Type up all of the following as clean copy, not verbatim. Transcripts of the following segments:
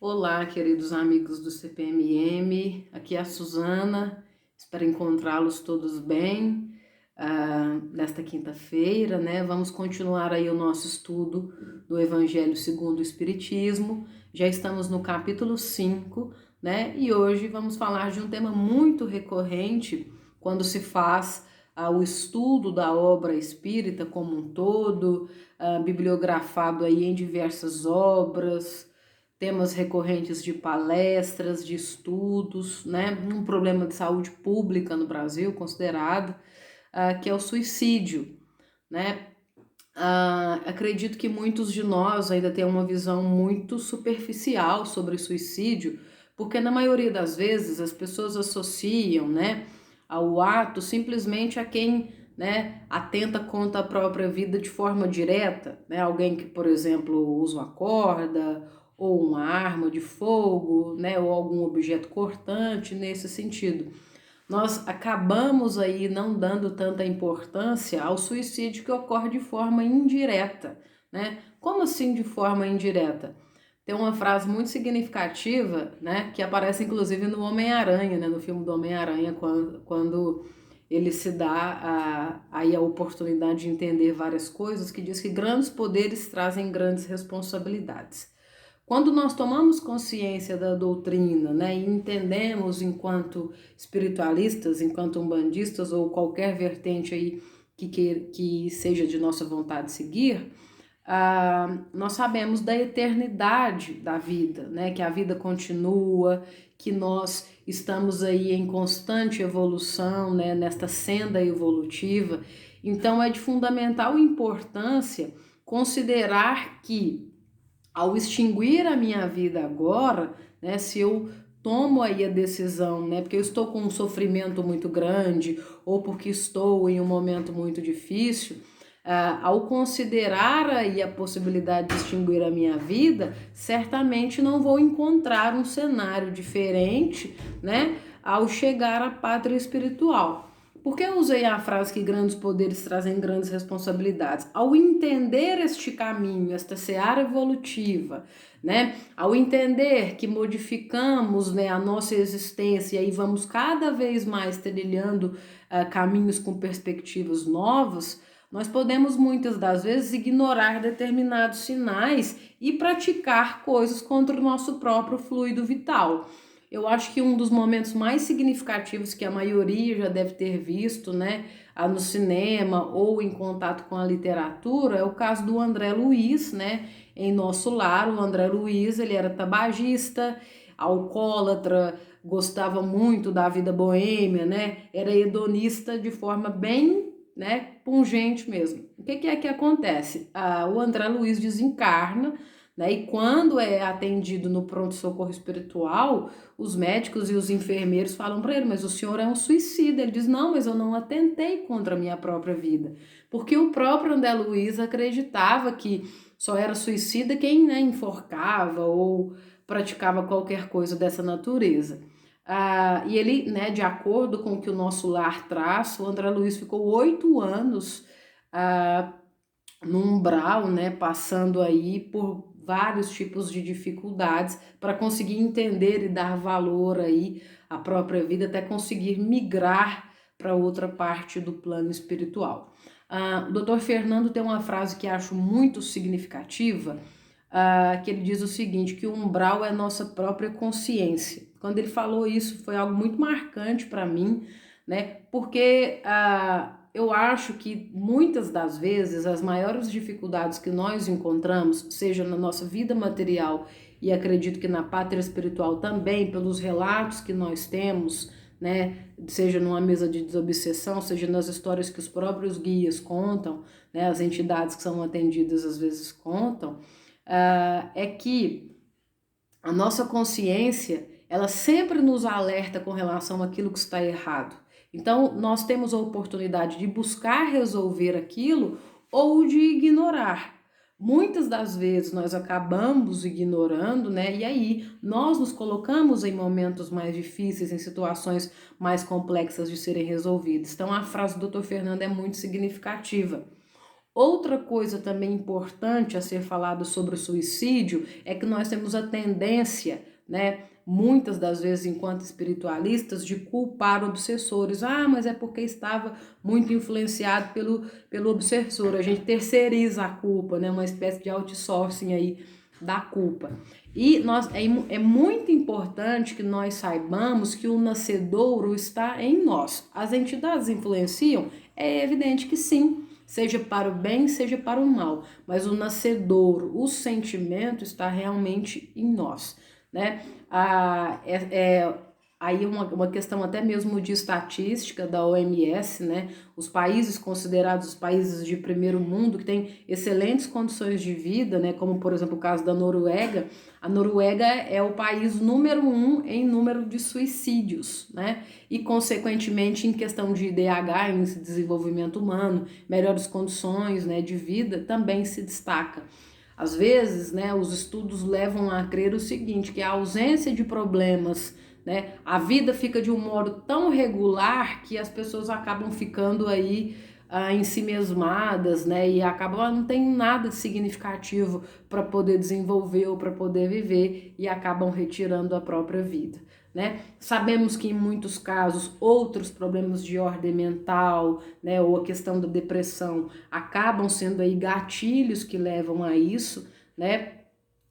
Olá, queridos amigos do CPMM, aqui é a Suzana, espero encontrá-los todos bem nesta quinta-feira, né? Vamos continuar aí o nosso estudo do Evangelho segundo o Espiritismo, já estamos no capítulo 5, né? E hoje vamos falar de um tema muito recorrente quando se faz o estudo da obra espírita como um todo, bibliografado aí em diversas obras, temas recorrentes de palestras, de estudos, né? Um problema de saúde pública no Brasil considerado, que é o suicídio, né? Acredito que muitos de nós ainda têm uma visão muito superficial sobre o suicídio, porque na maioria das vezes as pessoas associam, né, ao ato simplesmente a quem, né, atenta contra a própria vida de forma direta, né, alguém que, por exemplo, usa uma corda ou uma arma de fogo, né, ou algum objeto cortante nesse sentido. Nós acabamos aí não dando tanta importância ao suicídio que ocorre de forma indireta, né? Como assim de forma indireta? Tem uma frase muito significativa, né, que aparece inclusive no Homem-Aranha, né, no filme do Homem-Aranha, quando ele se dá aí a oportunidade de entender várias coisas, que diz que grandes poderes trazem grandes responsabilidades. Quando nós tomamos consciência da doutrina, né, e entendemos enquanto espiritualistas, enquanto umbandistas ou qualquer vertente aí que seja de nossa vontade seguir, nós sabemos da eternidade da vida, né, que a vida continua, que nós estamos aí em constante evolução, né, nesta senda evolutiva. Então é de fundamental importância considerar que ao extinguir a minha vida agora, né, se eu tomo aí a decisão, né, porque eu estou com um sofrimento muito grande ou porque estou em um momento muito difícil, ao considerar aí a possibilidade de extinguir a minha vida, certamente não vou encontrar um cenário diferente, né, ao chegar à pátria espiritual. Por que eu usei a frase que grandes poderes trazem grandes responsabilidades? Ao entender este caminho, esta seara evolutiva, né? Ao entender que modificamos, né, a nossa existência e vamos cada vez mais trilhando caminhos com perspectivas novas, nós podemos muitas das vezes ignorar determinados sinais e praticar coisas contra o nosso próprio fluido vital. Eu acho que um dos momentos mais significativos que a maioria já deve ter visto, né, no cinema ou em contato com a literatura, é o caso do André Luiz, né, em Nosso Lar. O André Luiz, ele era tabagista, alcoólatra, gostava muito da vida boêmia, né, era hedonista de forma bem, né, pungente mesmo. O que é que acontece? O André Luiz desencarna, né, e quando é atendido no pronto-socorro espiritual, os médicos e os enfermeiros falam para ele, mas o senhor é um suicida. Ele diz, não, mas eu não atentei contra a minha própria vida. Porque o próprio André Luiz acreditava que só era suicida quem, né, enforcava ou praticava qualquer coisa dessa natureza. E ele, né, de acordo com o que o Nosso Lar traz, o André Luiz ficou 8 anos no umbral, né, passando aí por vários tipos de dificuldades para conseguir entender e dar valor aí à própria vida, até conseguir migrar para outra parte do plano espiritual. O Dr. Fernando tem uma frase que acho muito significativa, que ele diz o seguinte, que o umbral é nossa própria consciência. Quando ele falou isso, foi algo muito marcante para mim, né, porque eu acho que muitas das vezes as maiores dificuldades que nós encontramos, seja na nossa vida material e acredito que na pátria espiritual também, pelos relatos que nós temos, né, seja numa mesa de desobsessão, seja nas histórias que os próprios guias contam, né, as entidades que são atendidas às vezes contam, é que a nossa consciência, ela sempre nos alerta com relação àquilo que está errado. Então, nós temos a oportunidade de buscar resolver aquilo ou de ignorar. Muitas das vezes nós acabamos ignorando, né? E aí nós nos colocamos em momentos mais difíceis, em situações mais complexas de serem resolvidas. Então, a frase do Dr. Fernando é muito significativa. Outra coisa também importante a ser falado sobre o suicídio é que nós temos a tendência, né, muitas das vezes enquanto espiritualistas, de culpar obsessores. Ah, mas é porque estava muito influenciado pelo obsessor. A gente terceiriza a culpa, né, uma espécie de outsourcing aí da culpa. E é muito importante que nós saibamos que o nascedouro está em nós. As entidades influenciam? É evidente que sim, seja para o bem, seja para o mal, mas o nascedouro, o sentimento está realmente em nós, né? Aí uma questão até mesmo de estatística da OMS, né? Os países considerados os países de primeiro mundo, que têm excelentes condições de vida, né? Como, por exemplo, o caso da Noruega. A Noruega é o país número 1 em número de suicídios, né? E, consequentemente, em questão de IDH, em desenvolvimento humano, melhores condições, né, de vida, também se destaca. Às vezes, né, os estudos levam a crer o seguinte, que a ausência de problemas, né, a vida fica de um modo tão regular que as pessoas acabam ficando aí em si mesmadas, né, e acabam não tem nada de significativo para poder desenvolver ou para poder viver e acabam retirando a própria vida. Né? Sabemos que em muitos casos outros problemas de ordem mental, né, ou a questão da depressão acabam sendo aí gatilhos que levam a isso, né?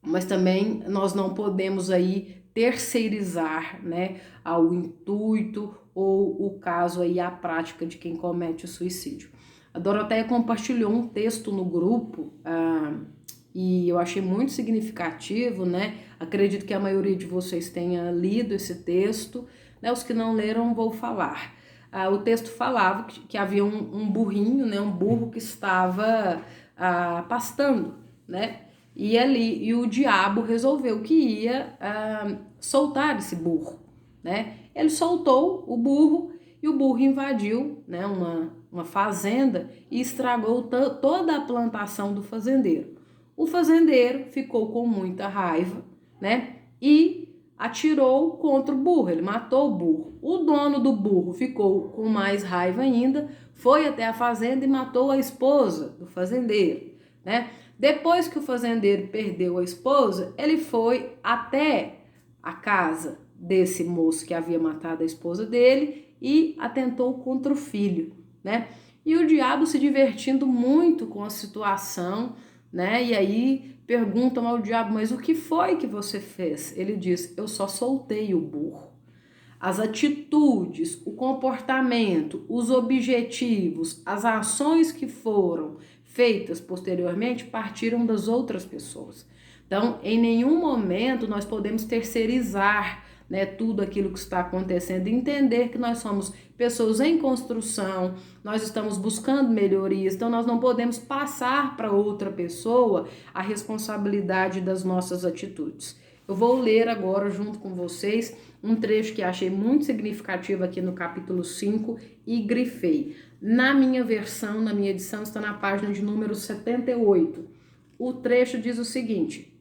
Mas também nós não podemos aí terceirizar, né, ao intuito ou o caso aí a prática de quem comete o suicídio. A Doroteia compartilhou um texto no grupo e eu achei muito significativo, né? Acredito que a maioria de vocês tenha lido esse texto, né? Os que não leram, vou falar. O texto falava que havia um burrinho, né? Um burro que estava pastando, né? E o diabo resolveu que ia soltar esse burro, né? Ele soltou o burro e o burro invadiu, né, uma fazenda e estragou toda a plantação do fazendeiro. O fazendeiro ficou com muita raiva, né? E atirou contra o burro, ele matou o burro. O dono do burro ficou com mais raiva ainda, foi até a fazenda e matou a esposa do fazendeiro, né? Depois que o fazendeiro perdeu a esposa, ele foi até a casa desse moço que havia matado a esposa dele e atentou contra o filho, né? E o diabo se divertindo muito com a situação, né? E aí perguntam ao diabo, mas o que foi que você fez? Ele diz, eu só soltei o burro. As atitudes, o comportamento, os objetivos, as ações que foram feitas posteriormente partiram das outras pessoas. Então, em nenhum momento nós podemos terceirizar, né, tudo aquilo que está acontecendo e entender que nós somos pessoas em construção, nós estamos buscando melhorias, então nós não podemos passar para outra pessoa a responsabilidade das nossas atitudes. Eu vou ler agora junto com vocês um trecho que achei muito significativo aqui no capítulo 5 e grifei. Na minha versão, na minha edição, está na página de número 78. O trecho diz o seguinte: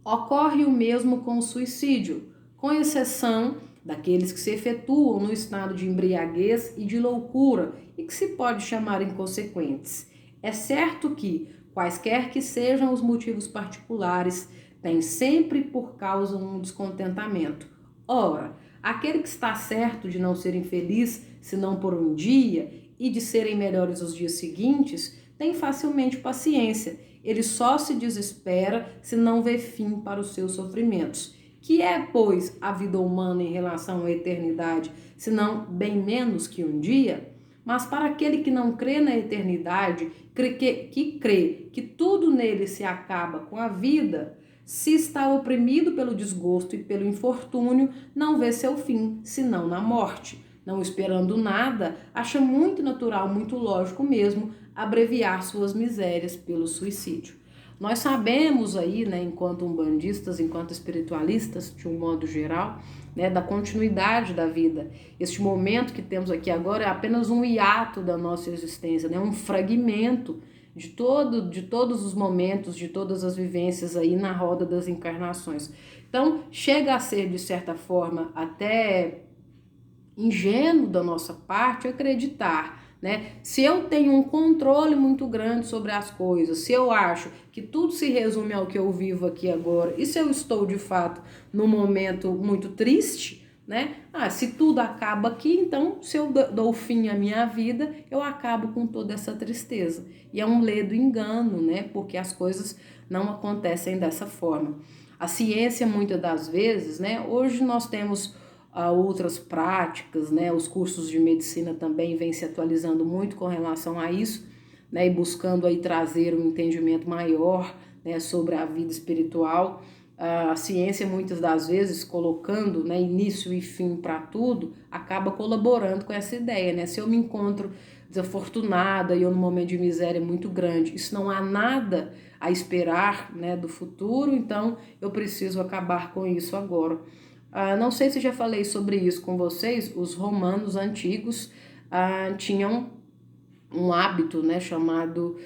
ocorre o mesmo com o suicídio, com exceção daqueles que se efetuam no estado de embriaguez e de loucura e que se pode chamar inconsequentes. É certo que, quaisquer que sejam os motivos particulares, tem sempre por causa um descontentamento. Ora, aquele que está certo de não ser infeliz, senão por um dia, e de serem melhores os dias seguintes, tem facilmente paciência. Ele só se desespera se não vê fim para os seus sofrimentos. Que é, pois, a vida humana em relação à eternidade, senão bem menos que um dia? Mas para aquele que não crê na eternidade, que crê que tudo nele se acaba com a vida, se está oprimido pelo desgosto e pelo infortúnio, não vê seu fim, senão na morte. Não esperando nada, acha muito natural, muito lógico mesmo, abreviar suas misérias pelo suicídio. Nós sabemos aí, né, enquanto umbandistas, enquanto espiritualistas, de um modo geral, né, da continuidade da vida. Este momento que temos aqui agora é apenas um hiato da nossa existência, né, um fragmento de todos os momentos, de todas as vivências aí na roda das encarnações. Então, chega a ser, de certa forma, até ingênuo da nossa parte acreditar, né? Se eu tenho um controle muito grande sobre as coisas, se eu acho que tudo se resume ao que eu vivo aqui agora, e se eu estou de fato num momento muito triste, né? Se tudo acaba aqui, então se eu dou fim à minha vida, eu acabo com toda essa tristeza. E é um ledo engano, né? Porque as coisas não acontecem dessa forma. A ciência, muitas das vezes, né? Hoje nós temos outras práticas, né? Os cursos de medicina também vêm se atualizando muito com relação a isso, né? E buscando aí trazer um entendimento maior, né? Sobre a vida espiritual. A ciência, muitas das vezes, colocando, né, início e fim para tudo, acaba colaborando com essa ideia, né? Se eu me encontro desafortunada e eu num momento de miséria muito grande, isso não há nada a esperar, né, do futuro, então eu preciso acabar com isso agora. Não sei se já falei sobre isso com vocês, os romanos antigos tinham um hábito, né, chamado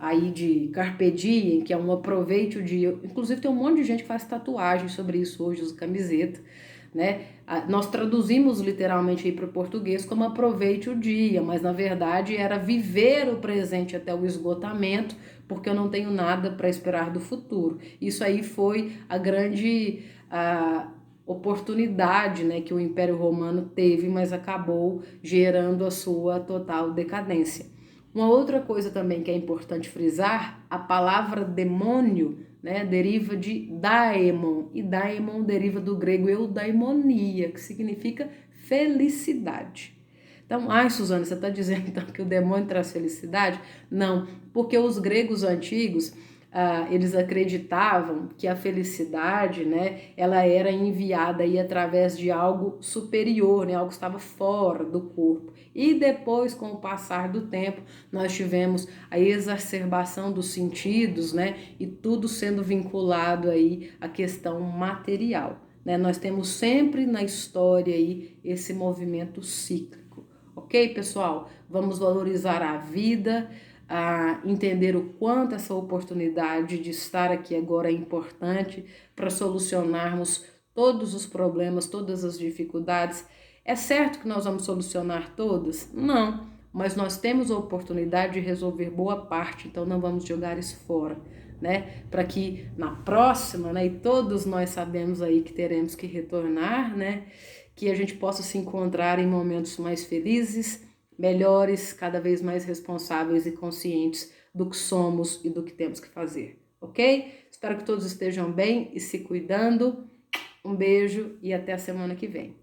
aí de carpe diem, que é um aproveite o dia. Inclusive tem um monte de gente que faz tatuagem sobre isso hoje, usa camiseta, né? Nós traduzimos literalmente aí para o português como aproveite o dia, mas na verdade era viver o presente até o esgotamento, porque eu não tenho nada para esperar do futuro. Isso aí foi a grande oportunidade, né, que o Império Romano teve, mas acabou gerando a sua total decadência. Uma outra coisa também que é importante frisar, a palavra demônio, né, deriva de daemon, e daemon deriva do grego eudaimonia, que significa felicidade. Então, Suzana, você está dizendo então que o demônio traz felicidade? Não, porque os gregos antigos, eles acreditavam que a felicidade, né, ela era enviada aí através de algo superior, né, algo que estava fora do corpo. E depois, com o passar do tempo, nós tivemos a exacerbação dos sentidos, né, e tudo sendo vinculado aí à questão material, né? Nós temos sempre na história aí esse movimento cíclico. Ok, pessoal? Vamos valorizar a vida, entender o quanto essa oportunidade de estar aqui agora é importante para solucionarmos todos os problemas, todas as dificuldades. É certo que nós vamos solucionar todas? Não, mas nós temos a oportunidade de resolver boa parte, então não vamos jogar isso fora, né? Para que na próxima, né, e todos nós sabemos aí que teremos que retornar, né? Que a gente possa se encontrar em momentos mais felizes, melhores, cada vez mais responsáveis e conscientes do que somos e do que temos que fazer, ok? Espero que todos estejam bem e se cuidando. Um beijo e até a semana que vem.